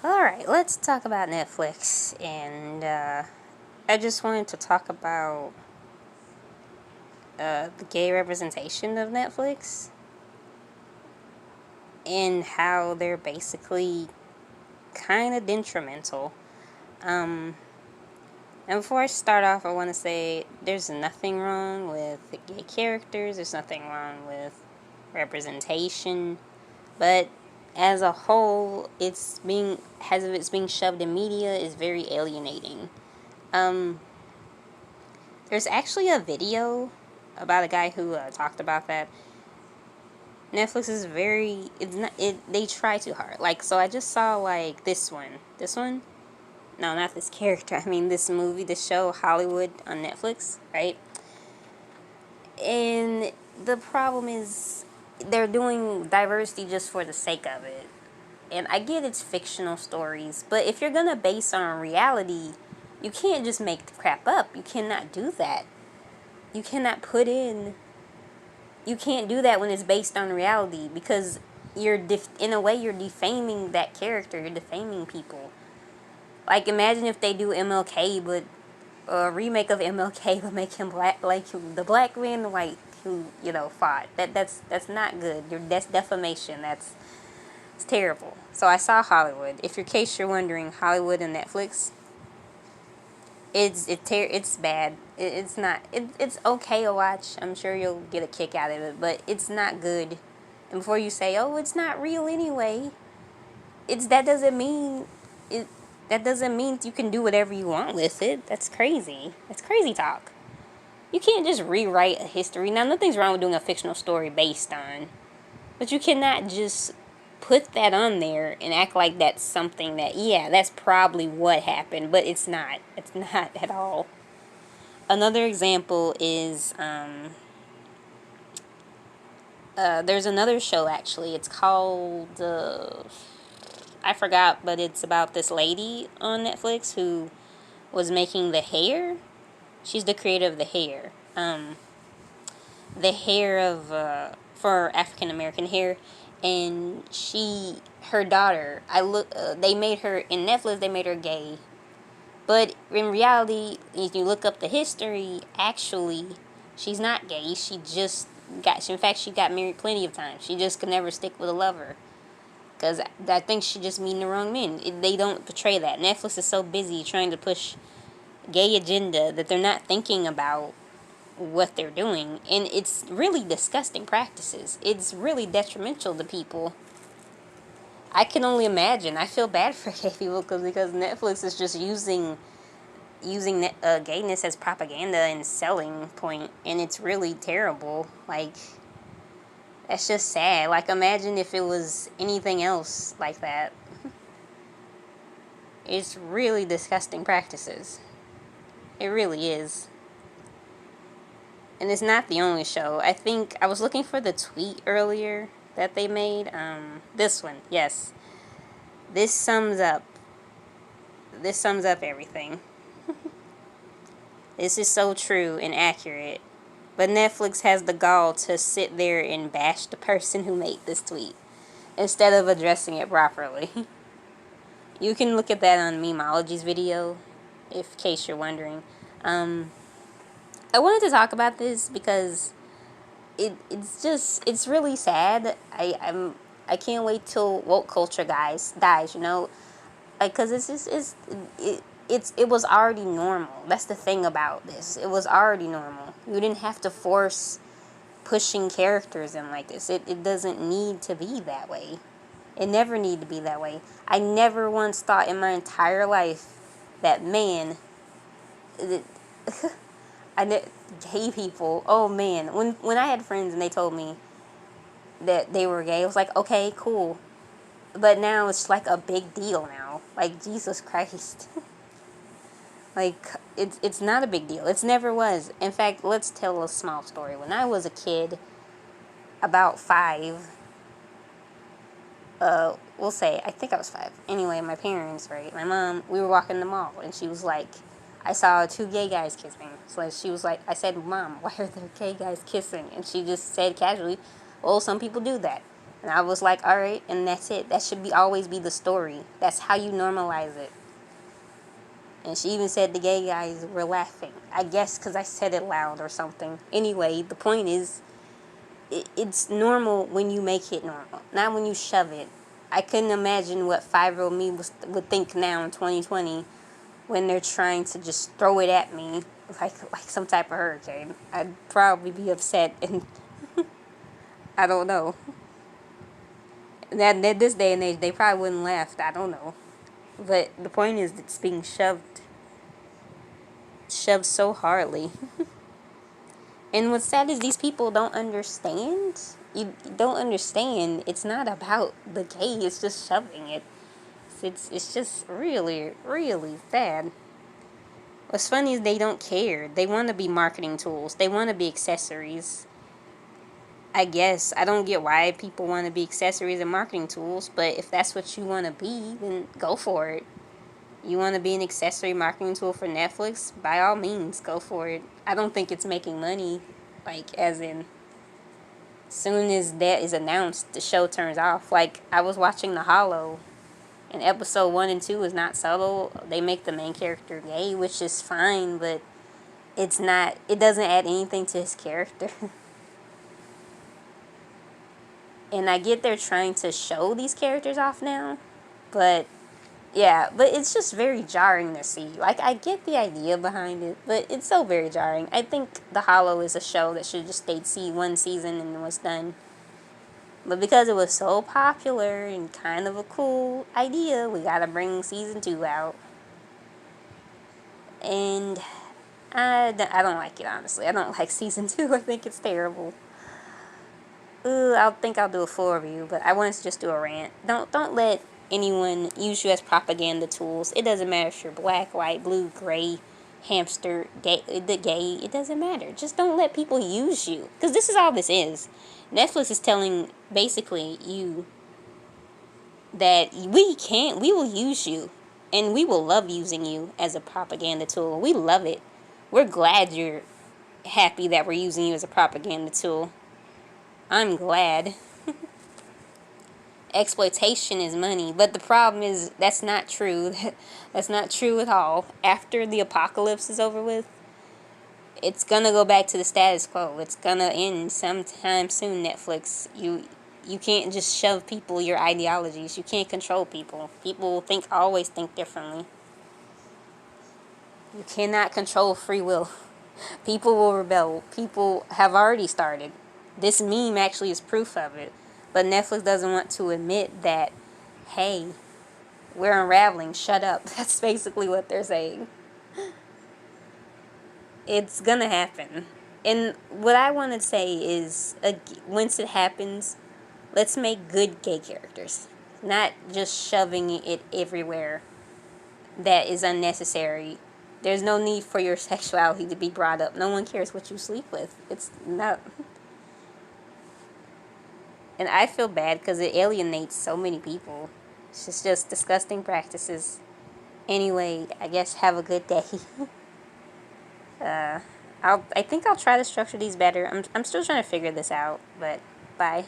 Alright, let's talk about Netflix. And I just wanted to talk about the gay representation of Netflix and how they're basically kind of detrimental. And before I start off, I want to say there's nothing wrong with the gay characters, there's nothing wrong with representation, but as a whole, it's being shoved in media is very alienating. Um, there's actually a video about a guy who talked about that. Netflix is it's not, they try too hard. Like, so I just saw, like, this one, no, not this character, I mean this movie, this show, Hollywood, on Netflix, right? And the problem is they're doing diversity just for the sake of it. And I get it's fictional stories, but if you're gonna base on reality, you can't just make the crap up. You cannot do that. You cannot put in. You can't do that when it's based on reality, because in a way you're defaming that character. You're defaming people. Like, imagine if they do MLK, but a remake of MLK would make him black, like the black man, the white who fought. That's not good. That's defamation. It's terrible. So I saw Hollywood. If in case you're wondering, Hollywood and Netflix, it's bad. It's not. It's okay to watch. I'm sure you'll get a kick out of it, but it's not good. And before you say, "Oh, it's not real anyway," that doesn't mean it. That doesn't mean you can do whatever you want with it. That's crazy. That's crazy talk. You can't just rewrite a history. Now, nothing's wrong with doing a fictional story based on, but you cannot just put that on there and act like that's something that, yeah, that's probably what happened, but it's not. It's not at all. Another example is there's another show, actually. It's called I forgot, but it's about this lady on Netflix who was making the hair. She's the creator of the hair. The hair of for African American hair, and her daughter. They made her in Netflix. They made her gay, but in reality, if you look up the history, actually, she's not gay. In fact, she got married plenty of times. She just could never stick with a lover. Because I think she just meeting the wrong men. They don't portray that. Netflix is so busy trying to push gay agenda that they're not thinking about what they're doing. And it's really disgusting practices. It's really detrimental to people. I can only imagine. I feel bad for gay people because Netflix is just using gayness as propaganda and selling point, and it's really terrible. Like, that's just sad. Like, imagine if it was anything else like that. It's really disgusting practices. It really is. And it's not the only show. I think I was looking for the tweet earlier that they made. This one, yes. This sums up everything. This is so true and accurate. But Netflix has the gall to sit there and bash the person who made this tweet instead of addressing it properly. You can look at that on Memeology's video, in case you're wondering. I wanted to talk about this because it's really sad. I can't wait till woke culture dies. Like, cause it was already normal. That's the thing about this. It was already normal. You didn't have to force pushing characters in like this. It doesn't need to be that way. It never needed to be that way. I never once thought in my entire life that gay people. Oh man, when I had friends and they told me that they were gay, I was like, okay, cool. But now it's like a big deal now. Like, Jesus Christ. Like, it's not a big deal. It never was. In fact, let's tell a small story. When I was a kid, about 5, we'll say, I think I was 5. Anyway, my parents, right, my mom, we were walking the mall, and she was like, I saw 2 gay guys kissing. So she was like, I said, Mom, why are there gay guys kissing? And she just said casually, well, some people do that. And I was like, all right, and that's it. That should be always be the story. That's how you normalize it. And she even said the gay guys were laughing. I guess because I said it loud or something. Anyway, the point is, it's normal when you make it normal, not when you shove it. I couldn't imagine what 5-year-old me would think now in 2020 when they're trying to just throw it at me like some type of hurricane. I'd probably be upset and I don't know. That this day and age, they probably wouldn't laugh. I don't know. But the point is, it's being shoved so hardly. And what's sad is these people don't understand. You don't understand. It's not about the gay. It's just shoving it. It's just really, really sad. What's funny is they don't care. They want to be marketing tools. They want to be accessories. I guess I don't get why people want to be accessories and marketing tools, but if that's what you want to be, then go for it. You want to be an accessory marketing tool for Netflix? By all means, go for it. I don't think it's making money, like, as in, soon as that is announced, the show turns off. Like, I was watching The Hollow, and episode 1 and 2 is not subtle. They make the main character gay, which is fine, but it doesn't add anything to his character. And I get they're trying to show these characters off now, but yeah, but it's just very jarring to see. Like, I get the idea behind it, but it's so very jarring. I think The Hollow is a show that should just stayed one season and was done. But because it was so popular and kind of a cool idea, we gotta bring season 2 out. And I don't like it, honestly. I don't like season 2. I think it's terrible. I think I'll do a full review, but I wanted to just do a rant. Don't let anyone use you as propaganda tools. It doesn't matter if you're black, white, blue, gray, hamster, gay. It doesn't matter. Just don't let people use you, because this is all this is. Netflix is telling basically you that we will use you, and we will love using you as a propaganda tool. We love it. We're glad you're happy that we're using you as a propaganda tool. I'm glad. Exploitation is money, but the problem is that's not true. That's not true at all. After the apocalypse is over with, it's gonna go back to the status quo. It's gonna end sometime soon. Netflix, you can't just shove people your ideologies. You can't control people. People always think differently. You cannot control free will. People will rebel. People have already started. This meme actually is proof of it. But Netflix doesn't want to admit that, hey, we're unraveling, shut up. That's basically what they're saying. It's gonna happen. And what I want to say is, once it happens, let's make good gay characters. Not just shoving it everywhere that is unnecessary. There's no need for your sexuality to be brought up. No one cares what you sleep with. It's not. And I feel bad because it alienates so many people. It's just disgusting practices. Anyway, I guess have a good day. I think I'll try to structure these better. I'm still trying to figure this out, but bye.